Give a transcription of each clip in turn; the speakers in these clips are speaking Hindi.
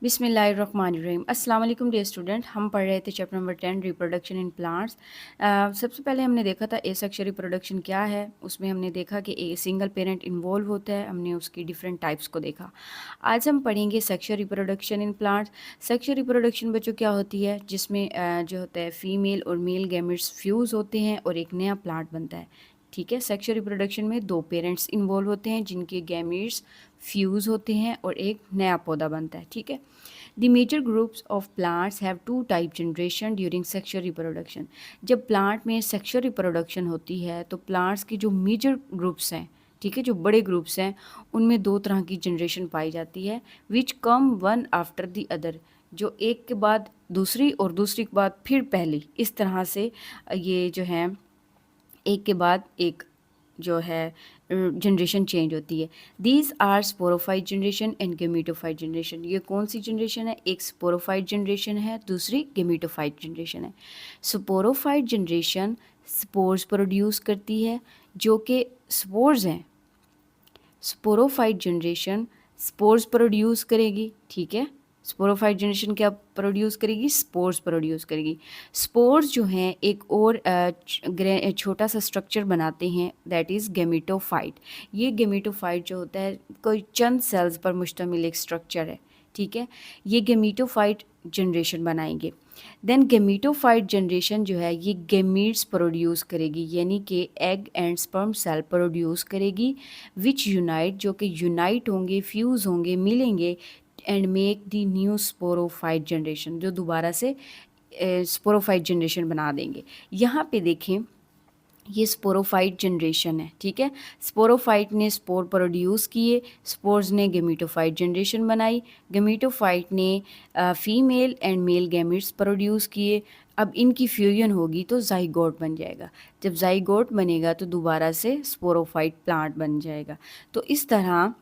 बिस्मिल्लाहिर्रहमानिर्रहीम। अस्सलाम वालेकुम डियर स्टूडेंट। हम पढ़ रहे थे chapter number 10 reproduction in plants. सबसे पहले हमने देखा था एसेक्सुअल रिप्रोडक्शन क्या है। उसमें हमने देखा कि ए सिंगल पेरेंट इन्वॉल्व होता है, हमने उसकी डिफरेंट टाइप्स को देखा। आज हम पढ़ेंगे sexual reproduction in plants. Sexual reproduction बच्चों क्या होती है, जिसमें जो होता है फीमेल और मेल गैमेट्स फ्यूज़ होते हैं और एक नया प्लांट बनता है। ठीक है, सेक्सुअल रिप्रोडक्शन में दो पेरेंट्स इन्वॉल्व होते हैं जिनके गैमेट्स फ्यूज़ होते हैं और एक नया पौधा बनता है। ठीक है, the major groups of plants have two type generation during sexual reproduction. जब प्लांट में सेक्सुअल रिप्रोडक्शन होती है तो प्लांट्स की जो मेजर ग्रुप्स हैं, ठीक है, जो बड़े ग्रुप्स हैं, उनमें दो तरह की जनरेशन पाई जाती है, विच कम वन आफ्टर द अदर, जो एक के बाद दूसरी और दूसरी के बाद फिर पहली, इस तरह से ये जो है एक के बाद एक जो है जनरेशन चेंज होती है। These are sporophyte generation and gametophyte generation. ये कौन सी जनरेशन है? एक स्पोरोफाइट जनरेशन है, दूसरी गेमीटोफाइट जनरेशन है। स्पोरोफाइट जनरेशन स्पोर्स प्रोड्यूस करती है, जो कि स्पोर्स हैं। स्पोरोफाइट जनरेशन स्पोर्स प्रोड्यूस करेगी। ठीक है, स्पोरोफाइट जनरेशन क्या प्रोड्यूस करेगी? स्पोर्स प्रोड्यूस करेगी। स्पोर्स जो हैं एक और छोटा सा स्ट्रक्चर बनाते हैं, दैट इज़ गेमिटोफाइट। ये गेमिटोफाइट जो होता है कोई चंद सेल्स पर मुश्तमिल एक स्ट्रक्चर है। ठीक है, ये गेमिटोफाइट जनरेशन बनाएंगे। देन गेमीटोफाइट जनरेशन जो है ये गेमीट्स प्रोड्यूस करेगी, यानी कि egg and sperm cell produce करेगी, विच यूनाइट, जो कि यूनाइट होंगे, फ्यूज़ होंगे, मिलेंगे, and make the new sporophyte generation, जो दोबारा से स्पोरोफाइट जनरेशन बना देंगे। यहाँ पे देखें, ये स्पोरोफाइट जनरेशन है। ठीक है, स्पोरोफाइट ने स्पोर प्रोड्यूस किए, स्पोर्स ने गेमीटोफाइट जनरेशन बनाई, गेमीटोफाइट ने female and male gametes produce किए। अब इनकी फ्यूजन होगी तो जाइगोट बन जाएगा। जब जाइगोट बनेगा तो दोबारा से स्पोरोफाइट प्लांट बन जाएगा। तो इस तरह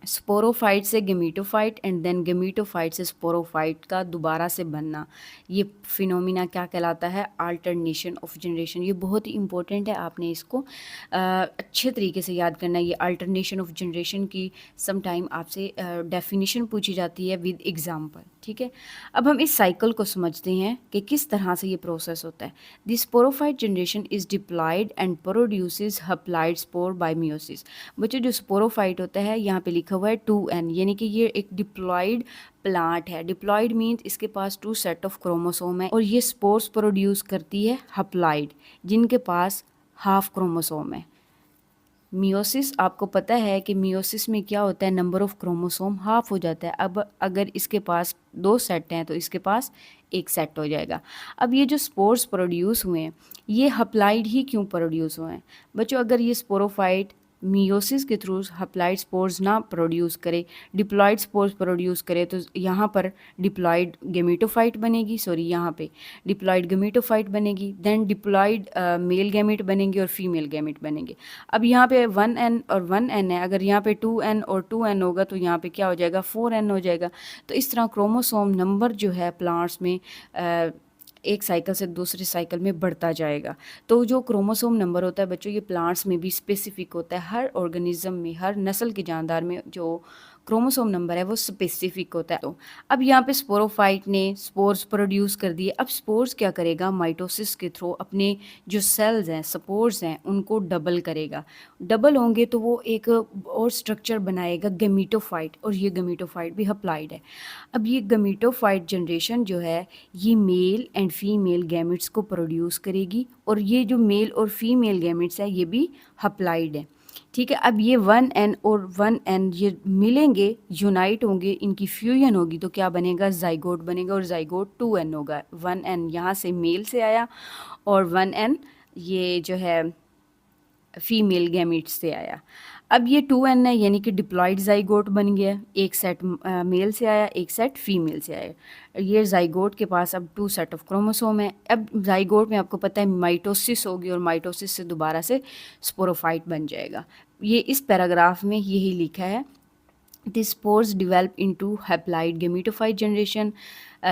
स्पोरोफाइट से गेमीटोफाइट एंड देन गेमीटोफाइट से स्पोरोफाइट का दोबारा से बनना, ये फिनोमिना क्या कहलाता है? Alternation of generation. ये बहुत ही इंपॉर्टेंट है, आपने इसको अच्छे तरीके से याद करना है। ये अल्टरनेशन ऑफ जनरेशन की सम टाइम आपसे डेफिनेशन पूछी जाती है विद एग्जांपल। ठीक है, अब हम इस साइकिल को समझते हैं कि किस तरह से ये प्रोसेस होता है। The sporophyte generation is diploid and produces haploid spore by meiosis. बच्चों, जो स्पोरोफाइट होता है यहाँ पे लिखा हुआ है 2n, यानी कि ये एक डिप्लॉयड प्लांट है। डिप्लॉयड मीन्स इसके पास 2 सेट ऑफ क्रोमोसोम है और ये स्पोर्स प्रोड्यूस करती है हप्लाइड, जिनके पास हाफ क्रोमोसोम है। मियोसिस, आपको पता है कि मियोसिस में क्या होता है, नंबर ऑफ क्रोमोसोम हाफ हो जाता है। अब अगर इसके पास 2 सेट हैं तो इसके पास एक सेट हो जाएगा। अब ये जो स्पोर्स प्रोड्यूस हुए हैं, ये हप्लाइड ही क्यों प्रोड्यूस हुए हैं? बच्चों, अगर ये स्पोरोफाइट मियोसिस के थ्रू हप्लाइड स्पोर्स ना प्रोड्यूस करे, डिप्लॉयड स्पोर्स प्रोड्यूस करे, तो यहाँ पर डिप्लॉयड गेमीटोफाइट बनेगी, सॉरी यहाँ पे डिप्लॉयड गेमीटोफाइट बनेगी, देन डिप्लॉयड मेल गैमेट बनेंगे और फीमेल गैमेट बनेंगे। अब यहाँ पे 1n और 1n है, अगर यहाँ पे 2n और 2n होगा तो यहाँ पे क्या हो जाएगा? 4n हो जाएगा। तो इस तरह क्रोमोसोम नंबर जो है प्लांट्स में एक साइकिल से दूसरे साइकिल में बढ़ता जाएगा। तो जो क्रोमोसोम नंबर होता है बच्चों, ये प्लांट्स में भी स्पेसिफिक होता है। हर ऑर्गेनिज्म में, हर नस्ल के जानदार में जो क्रोमोसोम नंबर है वो स्पेसिफिक होता है। तो अब यहाँ पे स्पोरोफाइट ने स्पोर्स प्रोड्यूस कर दिए। अब स्पोर्स क्या करेगा? माइटोसिस के थ्रू अपने जो सेल्स हैं, स्पोर्स हैं, उनको डबल करेगा। डबल होंगे तो वो एक और स्ट्रक्चर बनाएगा गेमीटोफाइट, और ये गेमीटोफाइट भी हप्लाइड है। अब ये गेमीटोफाइट जनरेशन जो है ये मेल एंड फीमेल गैमेट्स को प्रोड्यूस करेगी, और ये जो मेल और फीमेल गैमेट्स है ये भी हप्लाइड है। ठीक है, अब ये 1n और 1n ये मिलेंगे, यूनाइट होंगे, इनकी फ्यूजन होगी तो क्या बनेगा? जाइगोट बनेगा, और जाइगोट 2n होगा। 1n यहाँ से मेल से आया और 1n ये जो है फीमेल गैमेट्स से आया। अब ये 2n है, यानी कि डिप्लॉयड जाइगोट बन गया। एक सेट मेल से आया, एक सेट फीमेल से आया। ये जाइगोट के पास अब 2 सेट ऑफ क्रोमोसोम है। अब जाइगोट में आपको पता है माइटोसिस होगी, और माइटोसिस से दोबारा से स्पोरोफाइट बन जाएगा। ये इस पैराग्राफ में यही लिखा है। The spores develop into haploid gametophyte generation.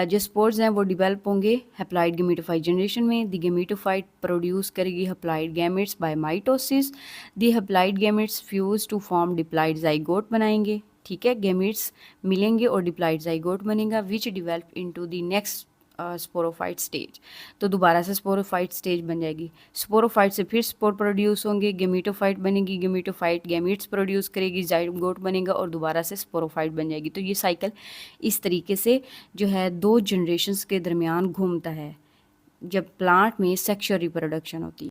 जो स्पोर्स हैं वो डिवेल्प होंगे हैप्लाइड गेमीटोफाइट जनरेशन में। द गेमीटोफाइट प्रोड्यूस करेगी haploid gametes by mitosis. The haploid gametes fuse to form diploid zygote बनाएंगे। ठीक है, गैमीट्स मिलेंगे और डिप्लॉइड जाइगोट बनेगा which develop into the next sporophyte stage. तो दोबारा से स्पोरोफाइट स्टेज बन जाएगी। स्पोरोफाइट से फिर स्पोर प्रोड्यूस होंगे, गेमीटोफाइट बनेगी, गेमीटोफाइट गैमीट्स प्रोड्यूस करेगी, जाइगोट बनेगा और दोबारा से स्पोरोफाइट बन जाएगी। तो ये साइकिल इस तरीके से जो है 2 जनरेशन्स के दरमियान घूमता है जब प्लांट में सेक्सुअल रिप्रोडक्शन होती है।